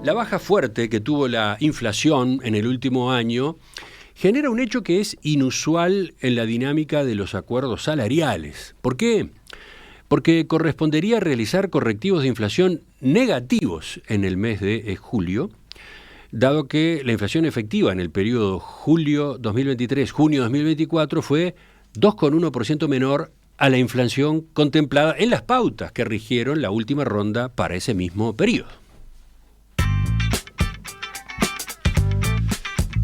La baja fuerte que tuvo la inflación en el último año genera un hecho que es inusual en la dinámica de los acuerdos salariales. ¿Por qué? Porque correspondería realizar correctivos de inflación negativos en el mes de julio, dado que la inflación efectiva en el periodo julio 2023-junio 2024 fue 2,1% menor a la inflación contemplada en las pautas que rigieron la última ronda para ese mismo periodo.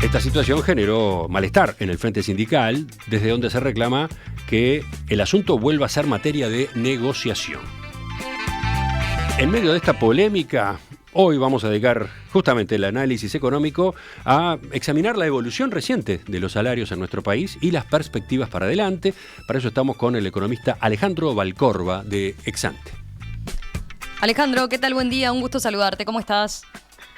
Esta situación generó malestar en el frente sindical, desde donde se reclama que el asunto vuelva a ser materia de negociación. En medio de esta polémica, hoy vamos a dedicar justamente el análisis económico a examinar la evolución reciente de los salarios en nuestro país y las perspectivas para adelante. Para eso estamos con el economista Alejandro Valcorba de Exante. Alejandro, ¿qué tal? Buen día, un gusto saludarte. ¿Cómo estás?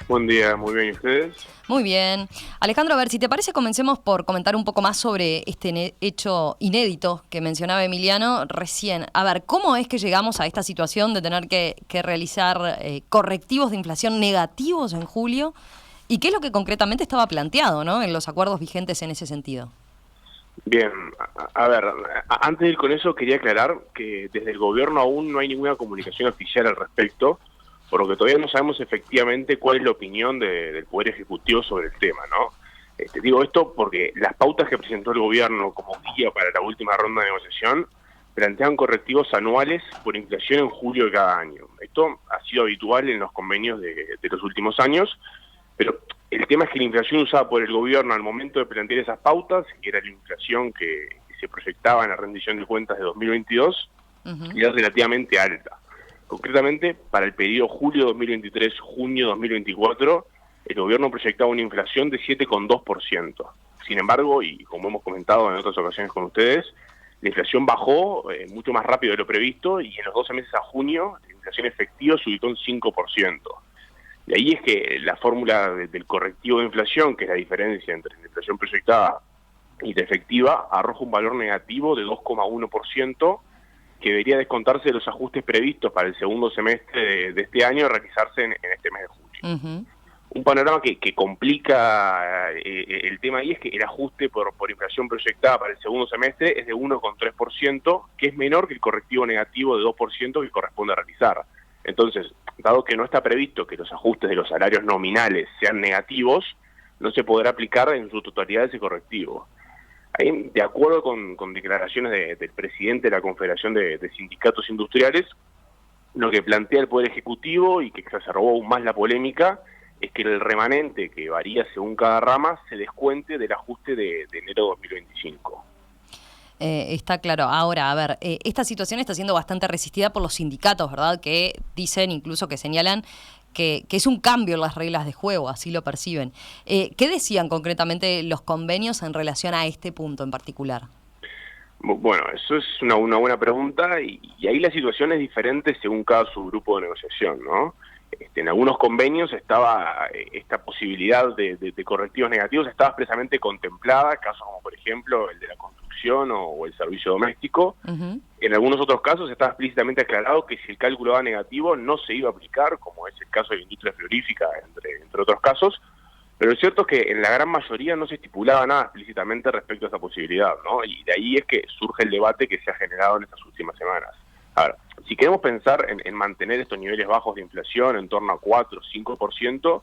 Buen día, muy bien. ¿Y ustedes? Muy bien. Alejandro, a ver, si te parece, comencemos por comentar un poco más sobre este hecho inédito que mencionaba Emiliano recién. A ver, ¿cómo es que llegamos a esta situación de tener que realizar correctivos de inflación negativos en julio? ¿Y qué es lo que concretamente estaba planteado, ¿no?, en los acuerdos vigentes en ese sentido? Bien, a ver, antes de ir con eso quería aclarar que desde el gobierno aún no hay ninguna comunicación oficial al respecto, por lo que todavía no sabemos efectivamente cuál es la opinión del Poder Ejecutivo sobre el tema, ¿no? Digo esto porque las pautas que presentó el gobierno como guía para la última ronda de negociación plantean correctivos anuales por inflación en julio de cada año. Esto ha sido habitual en los convenios de los últimos años, pero el tema es que la inflación usada por el gobierno al momento de plantear esas pautas, que era la inflación que se proyectaba en la rendición de cuentas de 2022, era relativamente alta. Concretamente, para el periodo julio 2023-junio 2024, el gobierno proyectaba una inflación de 7,2%. Sin embargo, y como hemos comentado en otras ocasiones con ustedes, la inflación bajó mucho más rápido de lo previsto y en los 12 meses a junio la inflación efectiva se ubicó en 5%. De ahí es que la fórmula del correctivo de inflación, que es la diferencia entre la inflación proyectada y la efectiva, arroja un valor negativo de 2,1%, que debería descontarse de los ajustes previstos para el segundo semestre de este año, realizarse en este mes de julio. Un panorama que complica el tema ahí es que el ajuste por inflación proyectada para el segundo semestre es de 1,3%, que es menor que el correctivo negativo de 2% que corresponde a realizar. Entonces, dado que no está previsto que los ajustes de los salarios nominales sean negativos, no se podrá aplicar en su totalidad ese correctivo. Ahí, de acuerdo con declaraciones del presidente de la Confederación de Sindicatos Industriales, lo que plantea el Poder Ejecutivo y que exacerbó aún más la polémica es que el remanente, que varía según cada rama, se descuente del ajuste de enero de 2025. Está claro. Ahora, a ver, esta situación está siendo bastante resistida por los sindicatos, ¿verdad? Que dicen, incluso que señalan que es un cambio en las reglas de juego, así lo perciben. ¿Qué decían concretamente los convenios en relación a este punto en particular? Bueno, eso es una buena pregunta y ahí la situación es diferente según cada subgrupo de negociación, ¿no? En algunos convenios estaba esta posibilidad de correctivos negativos, estaba expresamente contemplada, casos como por ejemplo el de la construcción o el servicio doméstico. En algunos otros casos estaba explícitamente aclarado que si el cálculo daba negativo no se iba a aplicar, como es el caso de la industria frigorífica, entre otros casos. Pero lo cierto es que en la gran mayoría no se estipulaba nada explícitamente respecto a esa posibilidad, ¿no? Y de ahí es que surge el debate que se ha generado en estas últimas semanas. A ver, si queremos pensar en mantener estos niveles bajos de inflación en torno a 4 o 5%,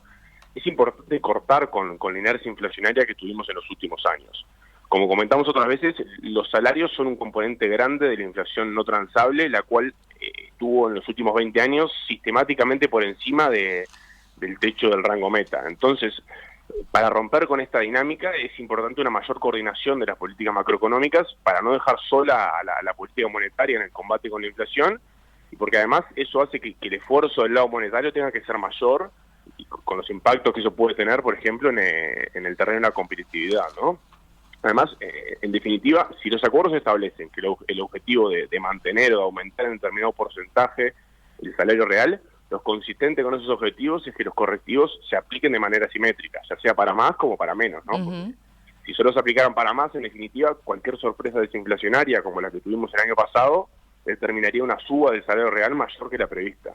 es importante cortar con la inercia inflacionaria que tuvimos en los últimos años. Como comentamos otras veces, los salarios son un componente grande de la inflación no transable, la cual estuvo en los últimos 20 años sistemáticamente por encima del techo del rango meta. Entonces, para romper con esta dinámica es importante una mayor coordinación de las políticas macroeconómicas para no dejar sola a la política monetaria en el combate con la inflación, y porque además eso hace que el esfuerzo del lado monetario tenga que ser mayor, y con los impactos que eso puede tener, por ejemplo, en el terreno de la competitividad, ¿no? Además, en definitiva, si los acuerdos establecen que el objetivo de mantener o de aumentar en determinado porcentaje el salario real, lo consistente con esos objetivos es que los correctivos se apliquen de manera simétrica, ya sea para más como para menos, ¿no? Porque si solo se aplicaran para más, en definitiva, cualquier sorpresa desinflacionaria como la que tuvimos el año pasado, determinaría una suba del salario real mayor que la prevista.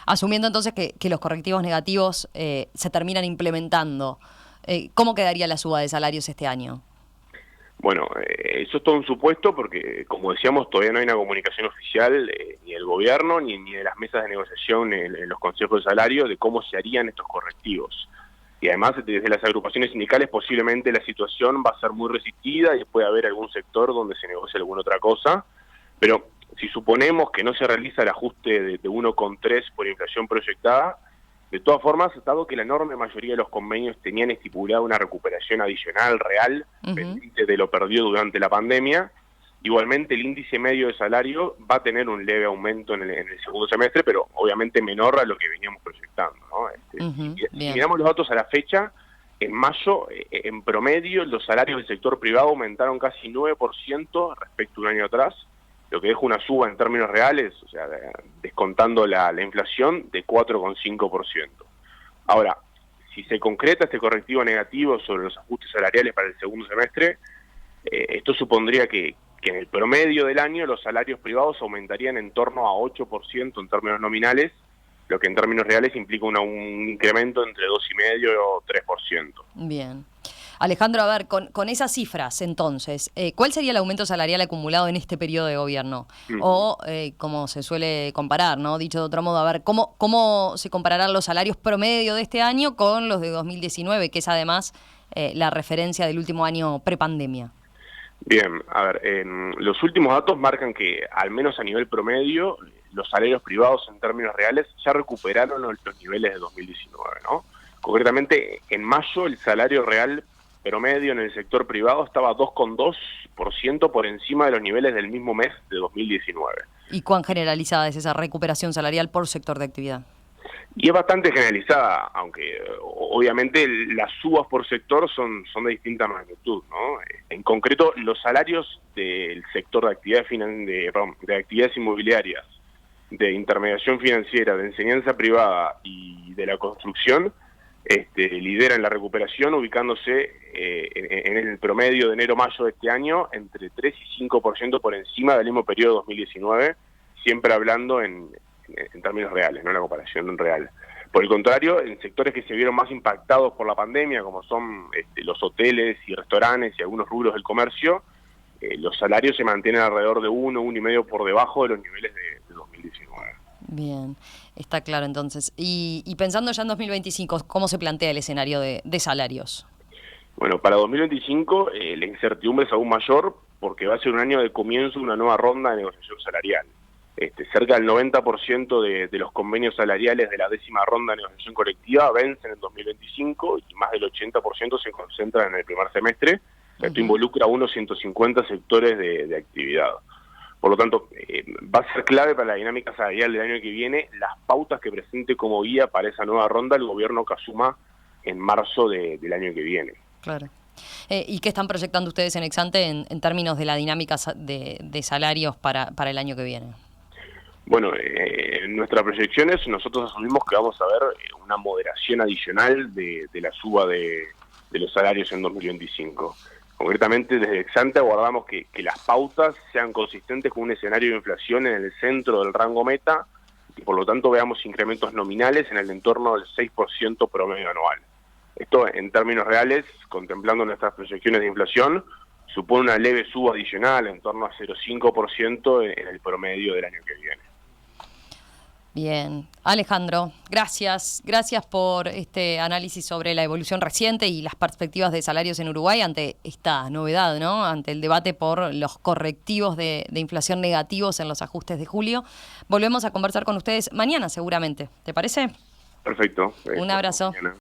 Asumiendo entonces que los correctivos negativos se terminan implementando, ¿cómo quedaría la suba de salarios este año? Bueno, eso es todo un supuesto porque, como decíamos, todavía no hay una comunicación oficial ni del gobierno ni de las mesas de negociación en los consejos de salario de cómo se harían estos correctivos. Y además, desde las agrupaciones sindicales, posiblemente la situación va a ser muy resistida y puede haber algún sector donde se negocie alguna otra cosa. Pero si suponemos que no se realiza el ajuste de 1,3 por inflación proyectada, de todas formas, dado que la enorme mayoría de los convenios tenían estipulada una recuperación adicional real, pendiente de lo perdido durante la pandemia, igualmente el índice medio de salario va a tener un leve aumento en el segundo semestre, pero obviamente menor a lo que veníamos proyectando, ¿no? Si miramos los datos a la fecha, en mayo, en promedio, los salarios del sector privado aumentaron casi 9% respecto a un año atrás, lo que deja una suba en términos reales, o sea, descontando la inflación, de 4,5%. Ahora, si se concreta este correctivo negativo sobre los ajustes salariales para el segundo semestre, esto supondría que en el promedio del año los salarios privados aumentarían en torno a 8% en términos nominales, lo que en términos reales implica un incremento entre 2,5% o 3%. Bien. Alejandro, a ver, con esas cifras, entonces, ¿cuál sería el aumento salarial acumulado en este periodo de gobierno? O, como se suele comparar, ¿no? Dicho de otro modo, a ver, ¿cómo se compararán los salarios promedio de este año con los de 2019, que es además la referencia del último año prepandemia? Bien, a ver, los últimos datos marcan que, al menos a nivel promedio, los salarios privados en términos reales ya recuperaron los niveles de 2019, ¿no? Concretamente, en mayo el salario real promedio en el sector privado estaba 2,2% por encima de los niveles del mismo mes de 2019. ¿Y cuán generalizada es esa recuperación salarial por sector de actividad? Y es bastante generalizada, aunque obviamente las subas por sector son de distinta magnitud, ¿no? En concreto, los salarios del sector de de actividades inmobiliarias, de intermediación financiera, de enseñanza privada y de la construcción, lideran la recuperación, ubicándose en el promedio de enero-mayo de este año entre 3 y 5% por encima del mismo periodo de 2019, siempre hablando en términos reales, no en la comparación real. Por el contrario, en sectores que se vieron más impactados por la pandemia, como son los hoteles y restaurantes y algunos rubros del comercio, los salarios se mantienen alrededor de 1,5% por debajo de los niveles de 2019. Bien, está claro entonces. Y pensando ya en 2025, ¿cómo se plantea el escenario de salarios? Bueno, para 2025 la incertidumbre es aún mayor porque va a ser un año de comienzo de una nueva ronda de negociación salarial. Cerca del 90% de los convenios salariales de la 10ª ronda de negociación colectiva vencen en 2025 y más del 80% se concentran en el primer semestre. Esto involucra a unos 150 sectores de actividad. Por lo tanto, va a ser clave para la dinámica salarial del año que viene las pautas que presente como guía para esa nueva ronda el gobierno que asuma en marzo del año que viene. Claro. ¿Y qué están proyectando ustedes en ex-ante en términos de la dinámica de salarios para el año que viene? Bueno, en nuestras proyecciones nosotros asumimos que vamos a ver una moderación adicional de la suba de los salarios en 2025. Concretamente, desde ex-ante aguardamos que las pautas sean consistentes con un escenario de inflación en el centro del rango meta y por lo tanto veamos incrementos nominales en el entorno del 6% promedio anual. Esto, en términos reales, contemplando nuestras proyecciones de inflación, supone una leve suba adicional en torno a 0,5% en el promedio del año que viene. Bien. Alejandro, gracias. Gracias por este análisis sobre la evolución reciente y las perspectivas de salarios en Uruguay ante esta novedad, ¿no? Ante el debate por los correctivos de inflación negativos en los ajustes de julio. Volvemos a conversar con ustedes mañana seguramente. ¿Te parece? Perfecto. Un abrazo. Mañana.